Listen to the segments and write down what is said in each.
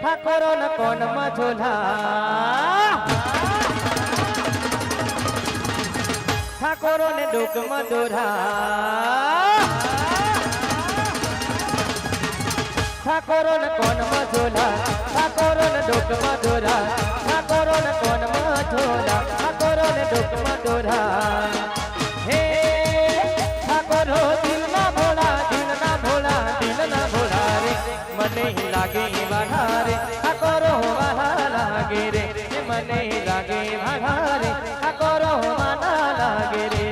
ઠાકોરો ન કોણ મજોલા ઠાકોરો ને ડોક મધુરા ઠાકોરો ને કોણ મજોલા ઠાકોરો ને ડોક મધુરા ઠાકોરો ને કોણ મજોલા ઠાકોરો ને ડોક મધુરા હે ઠાકોરો દિલ ના ભોળા રે મને લાગે વાળા રે ઠાકોરો વાળા લાગે રે મને લાગે વાળા રે ઠાકોરો વાળા લાગે રે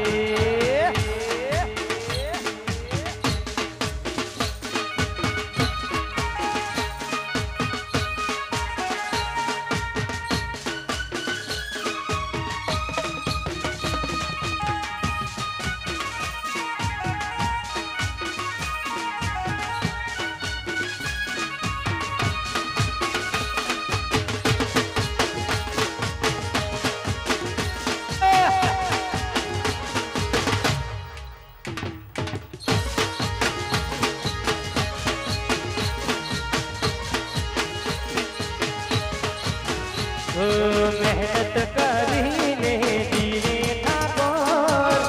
मेहनत કરીને જીવે ઠાકોર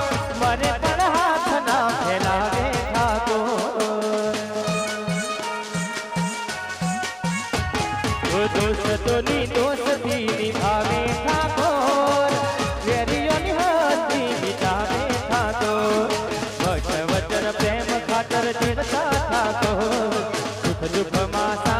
મને પણ હાથ ના ફેલાવે ઠાકોર દોસ્તોની દોસ્તી નિભાવે ઠાકોર વેરીઓની હસ્તી મિટાવે ઠાકોર વચન પ્રેમ ખાતર ચીડતા ઠાકોર સુખ દુઃખમાં